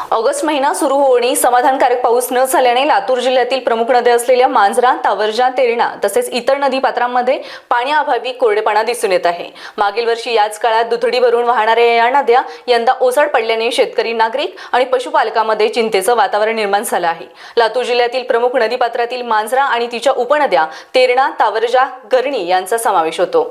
August महिना सुरू होऊनही समाधानकारक पाऊस न झाल्याने लातूर जिल्ह्यातील प्रमुख नद्या असलेल्या मांजरा, तावरजा, तेरणा तसेच इतर नदीपात्रांमध्ये पाण्याअभावी कोरडेपणा दिसून येत आहे। मागील वर्षी याच काळात दुथडी भरून वाहणाऱ्या या नद्या यंदा ओसड पडल्याने शेतकरी, नागरिक आणि पशुपालकांमध्ये चिंतेचं वातावरण निर्माण झालं आहे। लातूर जिल्ह्यातील प्रमुख नदीपात्रातील मांजरा आणि तिच्या उपनद्या तेरणा, तावरजा, गरणी यांचा समावेश होतो।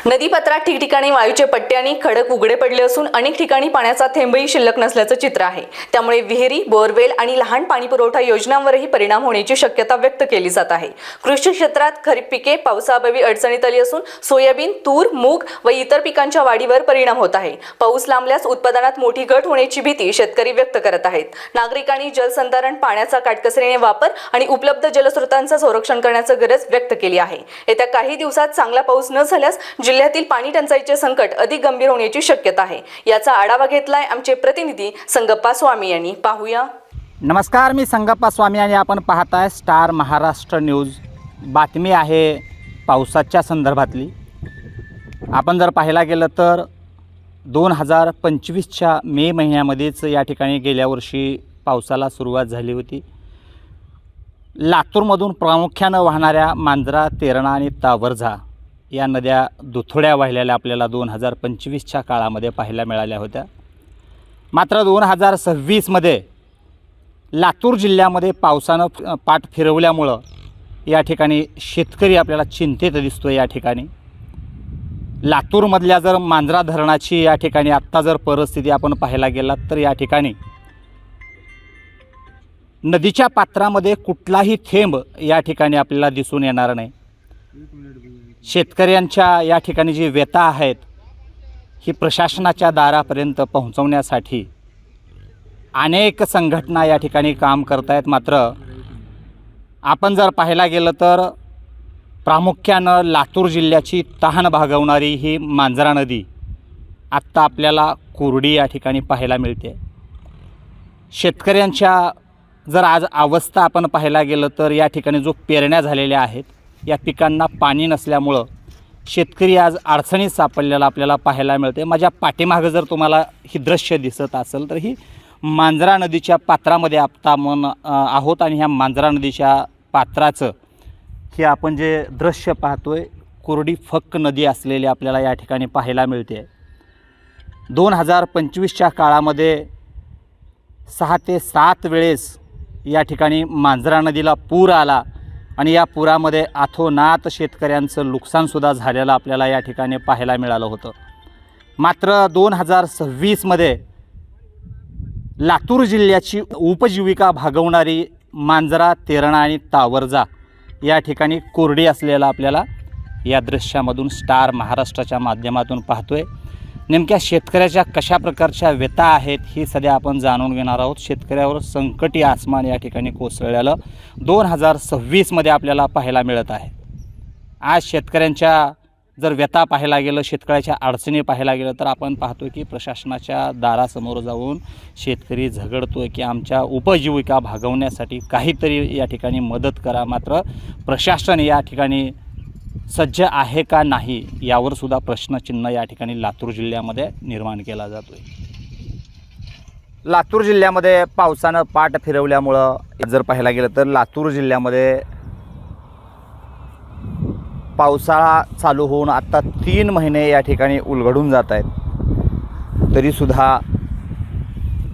नदीपात्रात ठिकठिकाणी वायूचे पट्टे आणि खडक उघडे पडले असून अनेक ठिकाणी पाण्याचा थेंबही शिल्लक नसल्याचं चित्र आहे। त्यामुळे विहिरी, बोरवेल आणि लहान पाणी पुरवठा योजनांवरही परिणाम होण्याची शक्यता व्यक्त केली जात आहे। कृषी क्षेत्रात खरीप पिके पावसाअभावी अडचणीत आली असून सोयाबीन, तूर, मूग व इतर पिकांच्या वाढीवर परिणाम होत आहे। पाऊस लांबल्यास उत्पादनात मोठी घट होण्याची भीती शेतकरी व्यक्त करत आहेत। नागरिकांनी जलसंधारण, पाण्याचा काटकसरीने वापर आणि उपलब्ध जलस्रोतांचं संरक्षण करण्याची गरज व्यक्त केली आहे। येत्या काही दिवसात चांगला पाऊस न झाल्यास जिल्ह्यातील पाणी टंचाईचे संकट अधिक गंभीर होण्याची शक्यता आहे। याचा आढावा घेतलाय आमचे प्रतिनिधी संगप्पा स्वामी यांनी। पाहूया। नमस्कार, मी संगप्पा स्वामी आणि आपण पाहताय स्टार महाराष्ट्र न्यूज। बातमी आहे पावसाच्या संदर्भातली। आपण जर पाहायला गेलं तर 2025च्या मे महिन्यामध्येच या ठिकाणी गेल्या वर्षी पावसाला सुरुवात झाली होती। लातूरमधून प्रामुख्यानं वाहणाऱ्या मांजरा, तेरणा आणि तावरजा या नद्या दुथड्या वाहिलेल्या आपल्याला 2025च्या काळामध्ये पाहायला मिळाल्या होत्या। मात्र 2026मध्ये लातूर जिल्ह्यामध्ये पावसानं पाठ फिरवल्यामुळं या ठिकाणी शेतकरी आपल्याला चिंतेत दिसतो। या ठिकाणी लातूरमधल्या जर मांजरा धरणाची या ठिकाणी आत्ता जर परिस्थिती आपण पाहायला गेलात तर या ठिकाणी नदीच्या पात्रामध्ये कुठलाही थेंब या ठिकाणी आपल्याला दिसून येणार नाही। शेतकऱ्यांच्या या ठिकाणी जी व्यथा आहेत ही प्रशासनाच्या दारापर्यंत पोहोचवण्यासाठी अनेक संघटना या ठिकाणी काम करत आहेत। मात्र आपण जर पाहायला गेलं तर प्रामुख्यानं लातूर जिल्ह्याची तहान भागवणारी ही मांजरा नदी आत्ता आपल्याला कोरडी या ठिकाणी पाहायला मिळते। शेतकऱ्यांच्या जर आज अवस्था आपण पाहायला गेलं तर या ठिकाणी जो पेरण्या झालेल्या आहेत या पिकांना पाणी नसल्यामुळं शेतकरी आज अडचणीत सापडलेला आपल्याला पाहायला मिळते। माझ्या पाठीमागं जर तुम्हाला ही दृश्य दिसत असेल तर ही मांजरा नदीच्या पात्रामध्ये आपण आहोत आणि ह्या मांजरा नदीच्या पात्राचं हे आपण जे दृश्य पाहतोय कोरडी फक्क नदी असलेली आपल्याला या ठिकाणी पाहायला मिळते। 2025च्या काळामध्ये 6 ते 7 वेळेस या ठिकाणी मांजरा नदीला पूर आला आणि या पुरामध्ये अथोनात शेतकऱ्यांचं नुकसानसुद्धा झालेलं आपल्याला या ठिकाणी पाहायला मिळालं होतं। मात्र 2026मध्ये लातूर जिल्ह्याची उपजीविका भागवणारी मांजरा, तेरणा आणि तावरजा या ठिकाणी कोरडी असलेला आपल्याला या दृश्यामधून स्टार महाराष्ट्राच्या माध्यमातून पाहतोय। नेमक्या शेतकऱ्याच्या कशा प्रकारच्या व्यथा आहेत ही सध्या आपण जाणून घेणार आहोत। शेतकऱ्यावर संकटी आसमान या ठिकाणी कोसळलेलं 2026मध्ये आपल्याला पाहायला मिळत आहे। आज शेतकऱ्यांच्या जर व्यथा पाहायला गेलं, शेतकऱ्याच्या अडचणी पाहायला गेलं तर आपण पाहतो की प्रशासनाच्या दारासमोर जाऊन शेतकरी झगडतोय की आमच्या उपजीविका भागवण्यासाठी काहीतरी या ठिकाणी मदत करा। मात्र प्रशासन या ठिकाणी सज्ज आहे का नाही यावर सुद्धा प्रश्नचिन्ह या ठिकाणी लातूर जिल्ह्यामध्ये निर्माण केला जातोय। लातूर जिल्ह्यामध्ये पावसानं पाठ फिरवल्यामुळं जर पाहायला गेलं तर लातूर जिल्ह्यामध्ये पावसाळा चालू होऊन आता 3 महिने या ठिकाणी उलगडून जात आहेत, तरीसुद्धा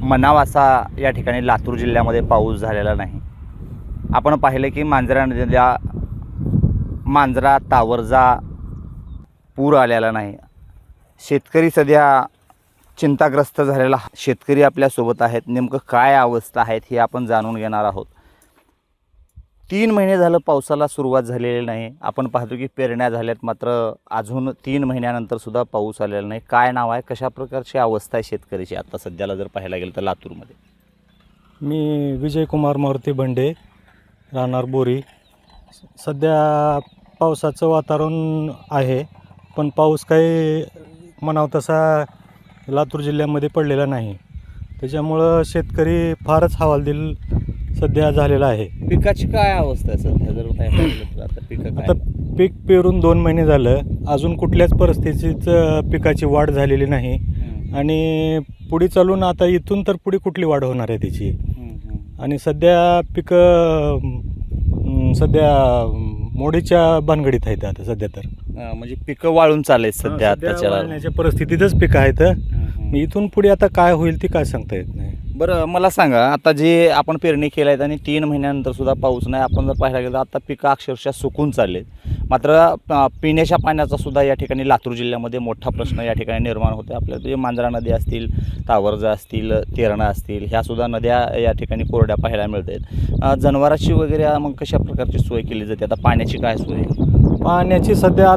मनावासा या ठिकाणी लातूर जिल्ह्यामध्ये पाऊस झालेला नाही। आपण पाहिलं की मांजरा नदीला मांजरा, तावरजा पूर आलेला नाही। शेतकरी सध्या चिंताग्रस्त झालेला शेतकरी आपल्यासोबत आहेत। नेमकं काय अवस्था आहेत हे आपण जाणून घेणार आहोत। 3 महिने झालं पावसाला सुरुवात झालेली नाही। आपण पाहतो की पेरण्या झाल्यात, मात्र अजून 3 महिन्यानंतर सुद्धा पाऊस आलेला नाही। काय नाव आहे, कशा प्रकारची अवस्था आहे शेतकऱ्याची आता सध्याला जर पाहायला गेलं तर लातूरमध्ये? मी विजयकुमार मारुती बंडे, राहणार बोरी। सध्या पावसाचं वातावरण आहे, पण पाऊस काही म्हणावं तसा लातूर जिल्ह्यामध्ये पडलेला नाही। त्याच्यामुळं शेतकरी फारच हवालदिल सध्या झालेला आहे। पिकाची काय अवस्था आहे सध्या जर पाहायला गेलं तर? आता पीक पेरून 2 महिने झालं, अजून कुठल्याच परिस्थितीत पिकाची वाढ झालेली नाही आणि पुढे चालून आता इथून तर पुढे कुठली वाढ होणार आहे त्याची. आणि सध्या पिकं सध्या मोडीच्या भानगडीत आहेत आता सध्या तर. म्हणजे पिकं वाळून चालले सध्या आताच्या. वाळण्याच्या परिस्थितीतच पिकं आहेत. इथून पुढे आता काय होईल ते काय सांगता येत नाही. बरं मला सांगा, आता जे आपण पेरणी केल्या आहेत आणि 3 महिन्यानंतर सुद्धा पाऊस नाही, आपण जर पाहायला गेलं तर आता पिकं अक्षरशः सुकून चाललेत. मात्र पिण्याच्या पाण्याचा सुद्धा या ठिकाणी लातूर जिल्ह्यामध्ये मोठा प्रश्न या ठिकाणी निर्माण होतो. आपल्या जे मांजरा नदी असतील, तावरजा असतील, तेरणा असतील, ह्यासुद्धा नद्या या ठिकाणी कोरड्या पाहायला मिळतात. जनावरांची वगैरे मग कशा प्रकारची सोय केली जाते? आता पाण्याची काय सोय? पाण्याची सध्या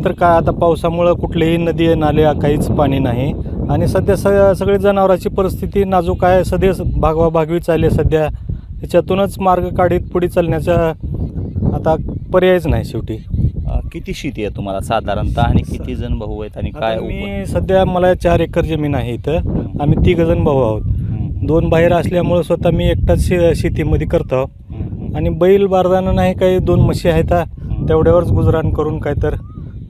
तर काय आता पावसामुळं कुठलेही नदी नाले काहीच पाणी नाही. आणि सध्या सगळे जनावरांची परिस्थिती नाजूक आहे. सध्या भागवाभागवी चालली आहे सध्या. त्याच्यातूनच मार्ग काढीत पुढे चालण्याचा आता पर्यायच नाही शेवटी. किती शेती आहे तुम्हाला साधारणतः आणि किती जण भाऊ आहेत आणि काय? मी सध्या मला 4 एकर जमीन आहे इथं. आम्ही 3 जण भाऊ आहोत. 2 बाहेर असल्यामुळं स्वतः मी एकटाच शेतीमध्ये करतो. आणि बैल बारदाना नाही, काही 2 म्हशी आहेत. तेवढ्यावरच गुजराण करून काय तर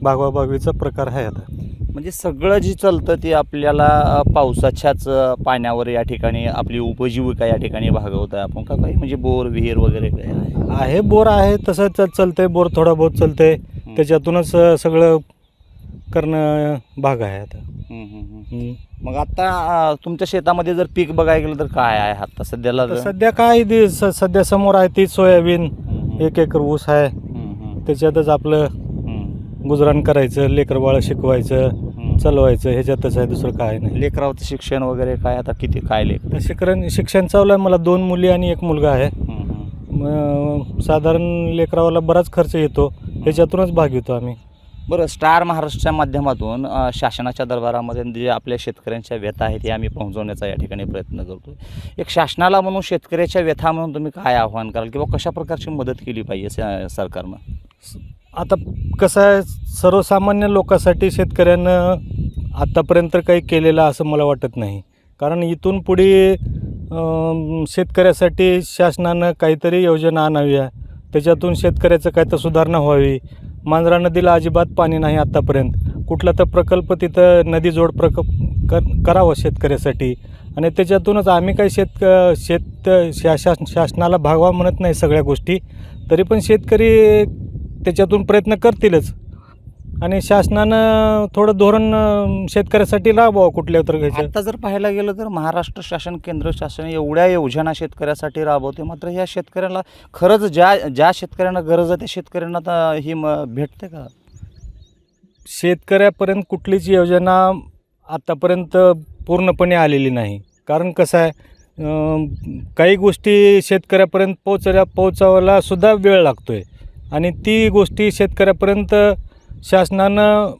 भागवाभागवीचा प्रकार आहे आता. म्हणजे सगळं जे चालतं ते आपल्याला पावसाच्याच पाण्यावर या ठिकाणी आपली उपजीविका या ठिकाणी भागवत आहे आपण का? काही म्हणजे बोर विहीर वगैरे काय आहे? बोर आहे, तसं चालतंय. बोर थोडा बहुत चालतंय. त्याच्यातूनच सगळं करणं भाग आहे आता. मग आता तुमच्या शेतामध्ये जर पीक बघायला गेलं तर काय आहे आता सध्याला? सध्या काय सध्या समोर आहे ती सोयाबीन, 1 एकर ऊस आहे. त्याच्यातच आपलं गुजराण करायचं, लेकरं बाळ शिकवायचं, चालवायचं, ह्याच्यातच आहे, दुसरं काय नाही. लेकरावचं शिक्षण वगैरे काय आता किती काय शिक्षण चालू आहे. मला 2 मुली आणि 1 मुलगा आहे. साधारण लेकरावाला बराच खर्च येतो. ह्याच्यातूनच भाग घेतो आम्ही. बरं, स्टार महाराष्ट्राच्या माध्यमातून शासनाच्या दरबारामध्ये जे आपल्या शेतकऱ्यांच्या व्यथा आहेत ते आम्ही पोहोचवण्याचा या ठिकाणी प्रयत्न करतो. एक शासनाला म्हणून शेतकऱ्याच्या व्यथा म्हणून तुम्ही काय आव्हान कराल किंवा कशा प्रकारची मदत केली पाहिजे सरकारनं? आता कसं आहे, सर्वसामान्य लोकांसाठी शेतकऱ्यानं आत्तापर्यंत काही केलेलं असं मला वाटत नाही. कारण इथून पुढे शेतकऱ्यासाठी शासनानं काहीतरी योजना आणाव्या. त्याच्यातून शेतकऱ्याचं काय तर सुधारणा व्हावी. मांजरा नदीला अजिबात पाणी नाही आत्तापर्यंत. कुठला तर प्रकल्प तिथं नदीजोड करावा शेतकऱ्यासाठी. आणि त्याच्यातूनच आम्ही काही शासनाला भागवा म्हणत नाही सगळ्या गोष्टी. तरी पण शेतकरी त्याच्यातून प्रयत्न करतीलच. आणि शासनानं थोडं धोरण शेतकऱ्यासाठी राबवावं कुठल्या तर घ्यायचं. आता जर पाहायला गेलं तर महाराष्ट्र शासन, केंद्र शासन एवढ्या योजना शेतकऱ्यासाठी राबवते. मात्र ह्या शेतकऱ्याला खरंच ज्या शेतकऱ्यांना गरज आहे त्या शेतकऱ्यांना ही भेटते का? शेतकऱ्यापर्यंत कुठलीच योजना आत्तापर्यंत पूर्णपणे आलेली नाही. कारण कसं आहे, काही गोष्टी शेतकऱ्यापर्यंत पोहोचायला सुद्धा वेळ लागतो आहे. आणि ती गोष्टी शेतकऱ्यापर्यंत शासनानं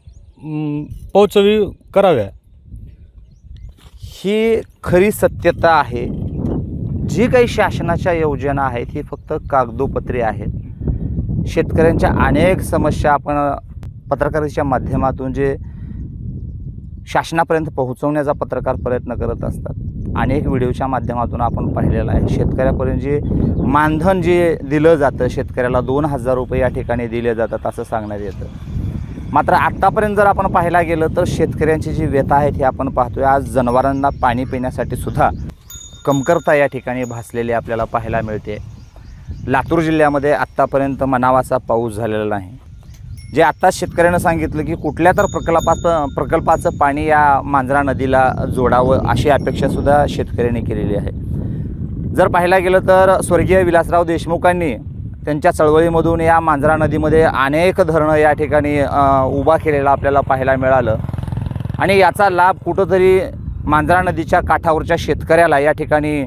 कराव्या. ही खरी सत्यता आहे. जी काही शासनाच्या योजना आहेत ही फक्त कागदोपत्री आहेत. शेतकऱ्यांच्या अनेक समस्या आपण पत्रकारितेच्या माध्यमातून जे शासनापर्यंत पोहोचवण्याचा पत्रकार प्रयत्न करत असतात. अनेक व्हिडिओच्या माध्यमातून आपण पाहिलेलं आहे. शेतकऱ्यापर्यंत जे मानधन जे दिलं जातं, शेतकऱ्याला 2000 रुपये या ठिकाणी दिले जातात असं सांगण्यात येतं. मात्र आत्तापर्यंत जर आपण पाहायला गेलं तर शेतकऱ्यांची जी व्यथा आहेत हे आपण पाहतोय. आज जनावरांना पाणी पिण्यासाठी सुद्धा कमतरता या ठिकाणी भासलेली आपल्याला पाहायला मिळते. लातूर जिल्ह्यामध्ये आत्तापर्यंत म्हणावासा पाऊस झालेला नाही. जे आत्ताच शेतकऱ्यानं सांगितलं की कुठल्या तर प्रकल्पाचं पाणी या मांजरा नदीला जोडावं अशी अपेक्षासुद्धा शेतकऱ्यांनी केलेली आहे. जर पाहायला गेलं तर स्वर्गीय विलासराव देशमुखांनी त्यांच्या चळवळीमधून या मांजरा नदीमध्ये अनेक धरणं या ठिकाणी उभा केलेला आपल्याला पाहायला मिळालं. आणि याचा लाभ कुठंतरी मांजरा नदीच्या काठावरच्या शेतकऱ्याला या ठिकाणी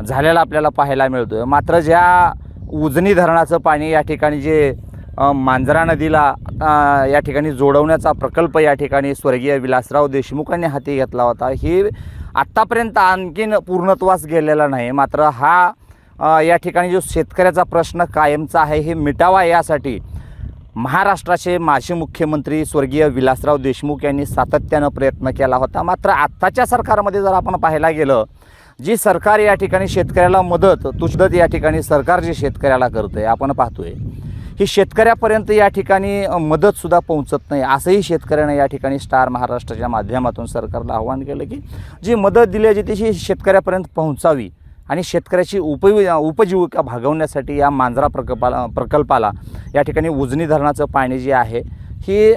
झालेला आपल्याला पाहायला मिळतो आहे. मात्र ज्या उजनी धरणाचं पाणी या ठिकाणी जे मांजरा नदीला या ठिकाणी जोडवण्याचा प्रकल्प या ठिकाणी स्वर्गीय विलासराव देशमुखांनी हाती घेतला होता, ही आत्तापर्यंत आणखीन पूर्णत्वास गेलेला नाही. मात्र हा या ठिकाणी जो शेतकऱ्याचा प्रश्न कायमचा आहे हे मिटावा यासाठी महाराष्ट्राचे माजी मुख्यमंत्री स्वर्गीय विलासराव देशमुख यांनी सातत्यानं प्रयत्न केला होता. मात्र आत्ताच्या सरकारमध्ये जर आपण पाहायला गेलं, जी सरकार या ठिकाणी शेतकऱ्याला मदत या ठिकाणी सरकार जे शेतकऱ्याला करतं आहे आपण पाहतोय, ही शेतकऱ्यापर्यंत या ठिकाणी मदतसुद्धा पोहोचत नाही, असंही शेतकऱ्यानं या ठिकाणी स्टार महाराष्ट्राच्या माध्यमातून सरकारला आवाहन केलं की जी मदत दिली आहे ती शेतकऱ्यापर्यंत पोहोचावी आणि शेतकऱ्याची उपजीविका भागवण्यासाठी या मांजरा प्रकल्पाला या ठिकाणी उजनी धरणाचं पाणी जे आहे ही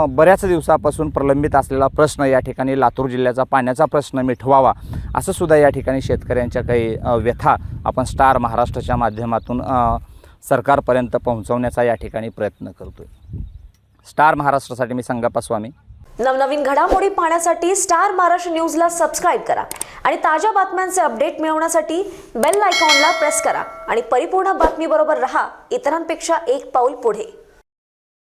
बऱ्याच दिवसापासून प्रलंबित असलेला प्रश्न या ठिकाणी लातूर जिल्ह्याचा पाण्याचा प्रश्न मिटवावा असं सुद्धा या ठिकाणी शेतकऱ्यांच्या काही व्यथा आपण स्टार महाराष्ट्राच्या माध्यमातून सरकारपर्यंत पोहोचवण्याचा या ठिकाणी प्रयत्न करतोय. स्टार महाराष्ट्रासाठी मी संगप्पा स्वामी. नवनवीन घडामोडी पाहण्यासाठी स्टार महाराष्ट्र न्यूजला सबस्क्राईब करा आणि ताज्या बातम्यांचे अपडेट मिळवण्यासाठी बेल आयकॉनला प्रेस करा आणि परिपूर्ण बातमीबरोबर रहा, इतरांपेक्षा एक पाऊल पुढे.